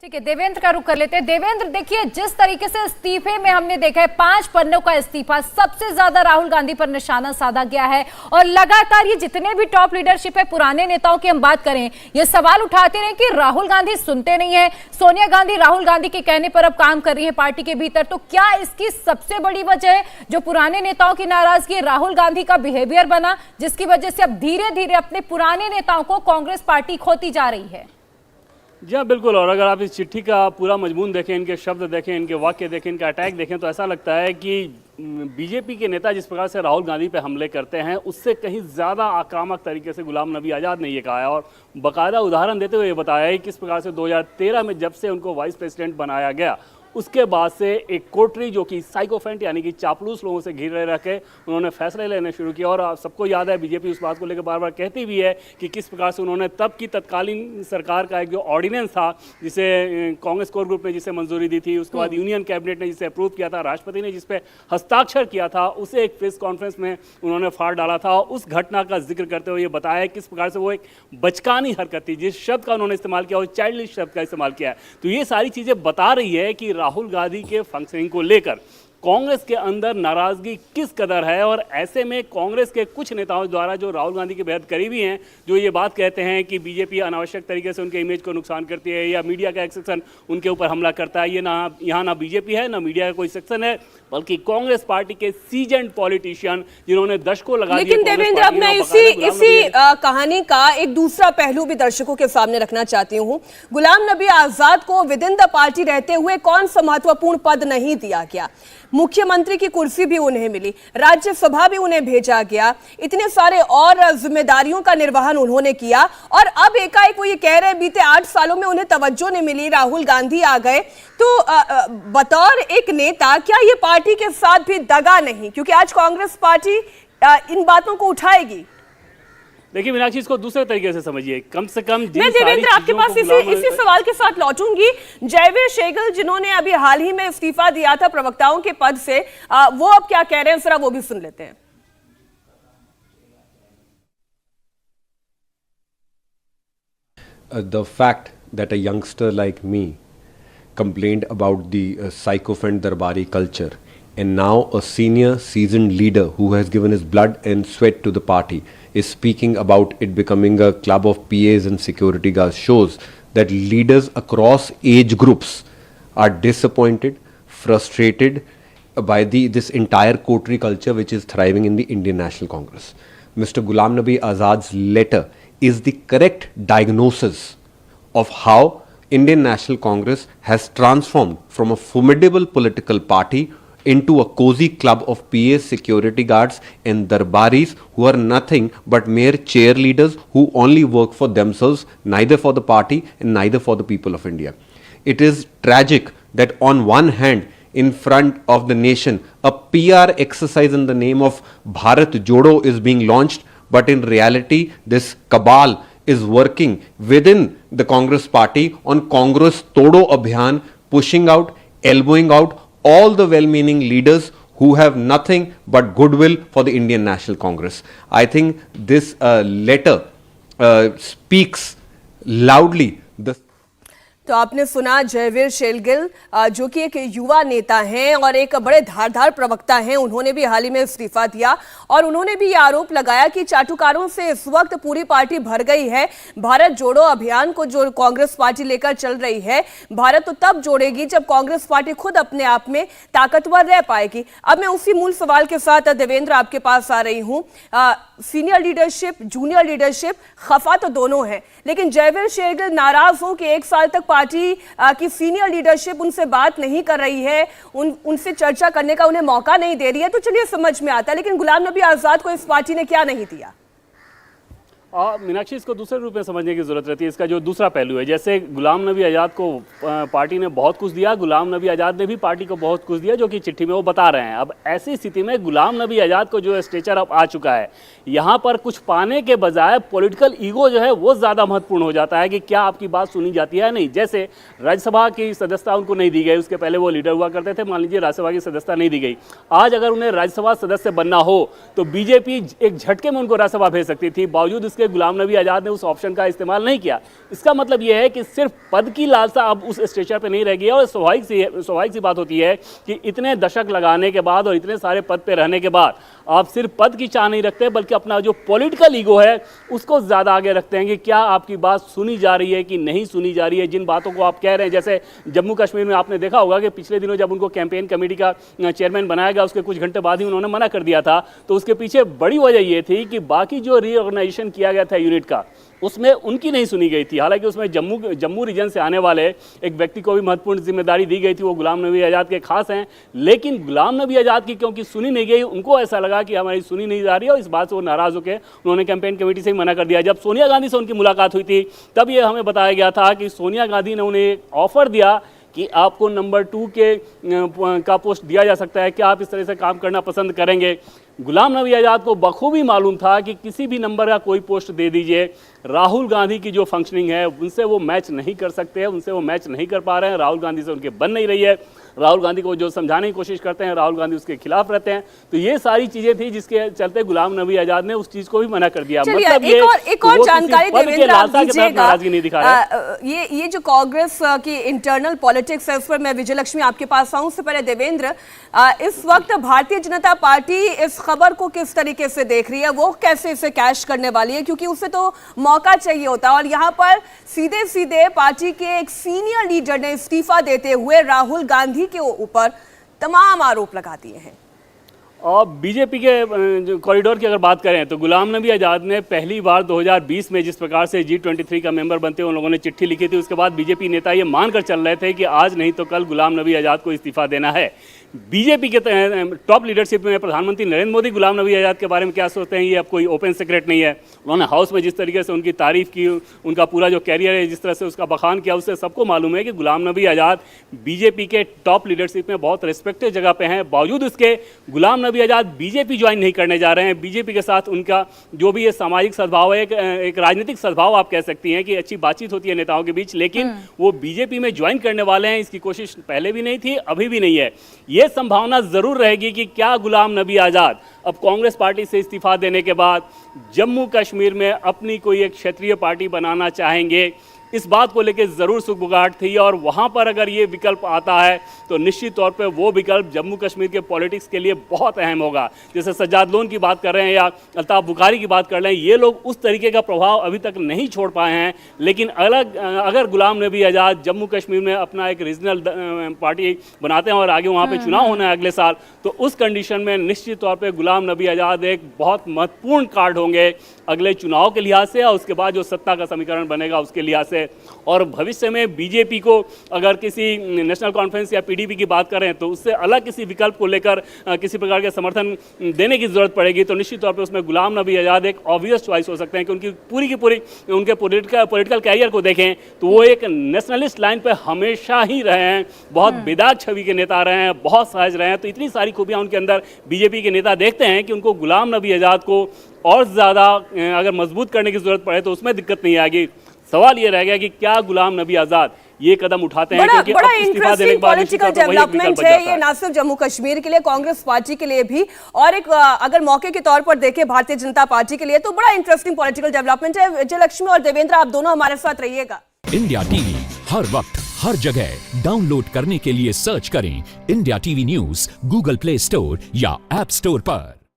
ठीक है, देवेंद्र का रुख कर लेते हैं। देवेंद्र, देखिए जिस तरीके से इस्तीफे में हमने देखा है 5 पन्नों का इस्तीफा, सबसे ज्यादा राहुल गांधी पर निशाना साधा गया है और लगातार ये जितने भी टॉप लीडरशिप है, पुराने नेताओं की हम बात करें, ये सवाल उठाते रहे कि राहुल गांधी सुनते नहीं है। सोनिया गांधी राहुल गांधी के कहने पर अब काम कर रही है पार्टी के भीतर, तो क्या इसकी सबसे बड़ी वजह है जो पुराने नेताओं की नाराजगी, राहुल गांधी का बिहेवियर बना, जिसकी वजह से अब धीरे धीरे अपने पुराने नेताओं को कांग्रेस पार्टी खोती जा रही है? जी हाँ, बिल्कुल। और अगर आप इस चिट्ठी का पूरा मजमून देखें, इनके शब्द देखें, इनके वाक्य देखें, इनका अटैक देखें, तो ऐसा लगता है कि बीजेपी के नेता जिस प्रकार से राहुल गांधी पे हमले करते हैं, उससे कहीं ज़्यादा आक्रामक तरीके से गुलाम नबी आज़ाद ने ये कहा है। और बाकायदा उदाहरण देते हुए ये बताया है कि किस प्रकार से 2013 में जब से उनको वाइस प्रेसिडेंट बनाया गया, उसके बाद से एक कोटरी जो कि साइकोफेंट यानी कि चापलूस लोगों से घिरे रखे उन्होंने फैसले लेने शुरू किया। और सबको याद है, बीजेपी उस बात को लेकर बार बार कहती भी है कि किस प्रकार से उन्होंने तब की तत्कालीन सरकार का एक जो ऑर्डिनेंस था, जिसे कांग्रेस कोर ग्रुप ने जिसे मंजूरी दी थी, उसके बाद यूनियन कैबिनेट ने जिसे अप्रूव किया था, राष्ट्रपति ने जिस पे हस्ताक्षर किया था, उसे एक प्रेस कॉन्फ्रेंस में उन्होंने फाड़ डाला था। उस घटना का जिक्र करते हुए ये बताया किस प्रकार से वो एक बचकानी हरकत थी, जिस शब्द का उन्होंने इस्तेमाल किया वो चाइल्डिश शब्द का इस्तेमाल किया है। तो ये सारी चीज़ें बता रही है कि राहुल गांधी के फंक्शनिंग को लेकर कांग्रेस के अंदर नाराजगी किस कदर है। और ऐसे में कांग्रेस के कुछ नेताओं द्वारा जो राहुल गांधी के बेहद करीबी हैं, जो ये बात कहते हैं कि बीजेपी अनावश्यक तरीके से उनके इमेज को नुकसान करती है या मीडिया का एक सेक्शन उनके ऊपर हमला करता है, ये ना यहाँ ना बीजेपी है ना मीडिया का कोई सेक्शन है, बल्कि कांग्रेस पार्टी के सीजेंड पॉलिटिशियन जिन्होंने दशकों लगा दिए। लेकिन देवेंद्र, अब मैं इसी कहानी का एक दूसरा पहलू भी दर्शकों के सामने रखना चाहती हूँ। गुलाम नबी आजाद को विद इन द पार्टी रहते हुए कौन सा महत्वपूर्ण पद नहीं दिया गया? मुख्यमंत्री की कुर्सी भी उन्हें मिली, राज्यसभा भी उन्हें भेजा गया, इतने सारे और जिम्मेदारियों का निर्वहन उन्होंने किया, और अब एकाएक वो ये कह रहे हैं बीते 8 सालों में उन्हें तवज्जो नहीं मिली, राहुल गांधी आ गए। तो बतौर एक नेता क्या ये पार्टी के साथ भी दगा नहीं? क्योंकि आज कांग्रेस पार्टी इन बातों को उठाएगी। देखिए मीनाक्षी, इसको दूसरे तरीके से समझिए। कम से कम मैं देवेंद्र आपके पास इसी सवाल के साथ लौटूंगी। जयवीर शेगल जिन्होंने अभी हाल ही में इस्तीफा दिया था प्रवक्ताओं के पद से, वो अब क्या कह रहे हैं, जरा वो भी सुन लेते हैं। The fact that a youngster like me complained about the sycophant Darbari culture, and now a senior seasoned leader who has given his blood and sweat to the party is speaking about it becoming a club of PAs and security guards, shows that leaders across age groups are disappointed, frustrated by this entire coterie culture which is thriving in the Indian National Congress. Mr. Ghulam Nabi Azad's letter is the correct diagnosis of how Indian National Congress has transformed from a formidable political party into a cozy club of PAs, security guards and darbaris who are nothing but mere cheerleaders who only work for themselves, neither for the party and neither for the people of India. It is tragic that on one hand, in front of the nation, a PR exercise in the name of Bharat Jodo is being launched, but in reality, this cabal is working within the Congress party on Congress Todo Abhiyan, pushing out, elbowing out all the well-meaning leaders who have nothing but goodwill for the Indian National Congress. I think this letter speaks loudly. तो आपने सुना जयवीर शेरगिल, जो कि एक युवा नेता हैं और एक बड़े धारदार प्रवक्ता हैं। उन्होंने भी हाल ही में इस्तीफा दिया और उन्होंने भी ये आरोप लगाया कि चाटुकारों से इस वक्त पूरी पार्टी भर गई है। भारत जोड़ो अभियान को जो कांग्रेस पार्टी लेकर चल रही है, भारत तो तब जोड़ेगी जब कांग्रेस पार्टी खुद अपने आप में ताकतवर रह पाएगी। अब मैं उसी मूल सवाल के साथ देवेंद्र आपके पास आ रही हूँ। सीनियर लीडरशिप, जूनियर लीडरशिप, खफा तो दोनों है, लेकिन जयवीर शेरगिल नाराज हो कि 1 साल तक पार्टी की सीनियर लीडरशिप उनसे बात नहीं कर रही है, उनसे चर्चा करने का उन्हें मौका नहीं दे रही है, तो चलिए समझ में आता है। लेकिन गुलाम नबी आजाद को इस पार्टी ने क्या नहीं दिया? मीनाक्षी, इसको दूसरे रूप में समझने की जरूरत रहती है। इसका जो दूसरा पहलू है, जैसे गुलाम नबी आज़ाद को पार्टी ने बहुत कुछ दिया, गुलाम नबी आज़ाद ने भी पार्टी को बहुत कुछ दिया, जो कि चिट्ठी में वो बता रहे हैं। अब ऐसी स्थिति में गुलाम नबी आज़ाद को जो स्टेचर अब आ चुका है, यहाँ पर कुछ पाने के बजाय पॉलिटिकल ईगो जो है वो ज़्यादा महत्वपूर्ण हो जाता है कि क्या आपकी बात सुनी जाती है या नहीं। जैसे राज्यसभा की सदस्यता उनको नहीं दी गई, उसके पहले वो लीडर हुआ करते थे, मान लीजिए राज्यसभा की सदस्यता नहीं दी गई। आज अगर उन्हें राज्यसभा सदस्य बनना हो तो बीजेपी एक झटके में उनको राज्यसभा भेज सकती थी, बावजूद इसके के गुलाम नबी आज़ाद ने उस ऑप्शन का इस्तेमाल नहीं किया। इसका मतलब यह है कि सिर्फ पद की लालसा अब उस स्टेचर पे नहीं रह गई है। और स्वाभाविक सी बात होती है कि इतने दशक लगाने के बाद और इतने सारे पद पे रहने के बाद आप सिर्फ पद की चाह नहीं रखते, बल्कि अपना जो पॉलिटिकल ईगो है उसको ज़्यादा आगे रखते हैं कि क्या आपकी बात सुनी जा रही है कि नहीं सुनी जा रही है। जिन बातों को आप कह रहे हैं, जैसे जम्मू कश्मीर में आपने देखा होगा कि पिछले दिनों जब उनको कैंपेन कमेटी का चेयरमैन बनाया गया, उसके कुछ घंटे बाद ही उन्होंने मना कर दिया था। तो उसके पीछे बड़ी वजह यह थी कि बाकी जो रीऑर्गेनाइजेशन किया गया था यूनिट का, उसमें उनकी नहीं सुनी गई थी। हालांकि उसमें जम्मू रीजन से आने वाले एक व्यक्ति को भी महत्वपूर्ण जिम्मेदारी दी गई थी, वो गुलाम नबी आज़ाद के खास हैं। लेकिन गुलाम नबी आज़ाद की क्योंकि सुनी नहीं गई, उनको ऐसा लगा कि हमारी सुनी नहीं जा रही है और इस बात से वो नाराज़ होकर उन्होंने कैंपेन कमेटी से ही मना कर दिया। जब सोनिया गांधी से उनकी मुलाकात हुई थी, तब ये हमें बताया गया था कि सोनिया गांधी ने उन्हें ऑफर दिया कि आपको नंबर 2 का पोस्ट दिया जा सकता है, क्या आप इस तरह से काम करना पसंद करेंगे। गुलाम नबी आज़ाद को बखूबी मालूम था कि किसी भी नंबर का कोई पोस्ट दे दीजिए, राहुल गांधी की जो फंक्शनिंग है उनसे वो मैच नहीं कर सकते हैं, उनसे वो मैच नहीं कर पा रहे हैं। राहुल गांधी से उनके बन नहीं रही है। राहुल गांधी को जो समझाने की कोशिश करते हैं, राहुल गांधी उसके खिलाफ रहते हैं। तो ये सारी चीजें थी जिसके चलते गुलाम नबी आज़ाद ने उस चीज को भी मना कर दिया। मतलब एक और जानकारी देवेंद्र आप दीजिएगा। ये जो कांग्रेस की इंटरनल पॉलिटिक्स है, उस पर मैं विजयलक्ष्मी आपके पास आऊं। उससे पहले देवेंद्र, इस वक्त भारतीय जनता पार्टी इस खबर को किस तरीके से देख रही है, वो कैसे इसे कैश करने वाली है, क्योंकि उसे तो मौका चाहिए होता है। और यहाँ पर सीधे सीधे पार्टी के एक सीनियर लीडर ने इस्तीफा देते हुए राहुल गांधी के ऊपर तमाम आरोप लगा दिए हैं। और बीजेपी के कॉरिडोर की अगर बात करें तो गुलाम नबी आज़ाद ने पहली बार 2020 में जिस प्रकार से G23 का मेंबर बनते उन लोगों ने चिट्ठी लिखी थी, उसके बाद बीजेपी नेता ये मानकर चल रहे थे कि आज नहीं तो कल गुलाम नबी आज़ाद को इस्तीफा देना है। बीजेपी के टॉप लीडरशिप में प्रधानमंत्री नरेंद्र मोदी गुलाम नबी आज़ाद के बारे में क्या सोचते हैं, ये अब कोई ओपन सीक्रेट नहीं है। उन्होंने हाउस में जिस तरीके से उनकी तारीफ की, उनका पूरा जो कैरियर है जिस तरह से उसका बखान किया, उससे सबको मालूम है कि गुलाम नबी आज़ाद बीजेपी के टॉप लीडरशिप में बहुत रिस्पेक्टेड जगह पे हैं। बावजूद उसके गुलाम नबी आज़ाद बीजेपी ज्वाइन नहीं करने जा रहे हैं। बीजेपी के साथ उनका जो भी ये सामाजिक सद्भाव है, एक राजनीतिक सद्भाव आप कह सकती हैं कि अच्छी बातचीत होती है नेताओं के बीच, लेकिन वो बीजेपी में ज्वाइन करने वाले हैं, इसकी कोशिश पहले भी नहीं थी, अभी भी नहीं है। ये संभावना जरूर रहेगी कि क्या गुलाम नबी आज़ाद अब कांग्रेस पार्टी से इस्तीफा देने के बाद जम्मू कश्मीर में अपनी कोई एक क्षेत्रीय पार्टी बनाना चाहेंगे। इस बात को लेकर ज़रूर सुगबुगाहट थी और वहाँ पर अगर ये विकल्प आता है तो निश्चित तौर पे वो विकल्प जम्मू कश्मीर के पॉलिटिक्स के लिए बहुत अहम होगा। जैसे सज्जाद लोन की बात कर रहे हैं या अल्ताफ बुखारी की बात कर रहे हैं, ये लोग उस तरीके का प्रभाव अभी तक नहीं छोड़ पाए हैं। लेकिन अगर गुलाम नबी आज़ाद जम्मू कश्मीर में अपना एक रीजनल पार्टी बनाते हैं और आगे वहाँ पर चुनाव होना है अगले साल, तो उस कंडीशन में निश्चित तौर पर गुलाम नबी आज़ाद एक बहुत महत्वपूर्ण कार्ड होंगे अगले चुनाव के लिहाज से और उसके बाद जो सत्ता का समीकरण बनेगा उसके लिहाज से। और भविष्य में बीजेपी को अगर किसी नेशनल कॉन्फ्रेंस या पीडीपी की बात करें तो उससे अलग किसी विकल्प को लेकर किसी प्रकार के समर्थन देने की जरूरत पड़ेगी, तो निश्चित तौर पे उसमें गुलाम नबी आज़ाद एक ऑब्वियस चॉइस हो सकते हैं। कि उनकी पूरी की पूरी उनके पॉलिटिकल कैरियर को देखें तो वो एक नेशनलिस्ट लाइन पर हमेशा ही रहे हैं, बहुत बेदाग छवि के नेता रहे हैं, बहुत सहज रहे हैं। तो इतनी सारी खूबियाँ उनके अंदर बीजेपी के नेता देखते हैं कि उनको गुलाम नबी आज़ाद को और ज़्यादा अगर मजबूत करने की जरूरत पड़े तो उसमें दिक्कत नहीं आएगी। सवाल ये रह गया कि क्या गुलाम नबी आज़ाद ये कदम उठाते हैं, क्योंकि बड़ा इंटरेस्टिंग पॉलिटिकल डेवलपमेंट है ये, ना सिर्फ जम्मू कश्मीर के लिए, कांग्रेस पार्टी के लिए भी, और एक अगर मौके के तौर पर देखें भारतीय जनता पार्टी के लिए तो बड़ा इंटरेस्टिंग पॉलिटिकल डेवलपमेंट है। विजयलक्ष्मी और देवेंद्र, आप दोनों हमारे साथ रहिएगा। इंडिया टीवी हर वक्त हर जगह डाउनलोड करने के लिए सर्च करें India TV news Google play store या ऐप स्टोर पर।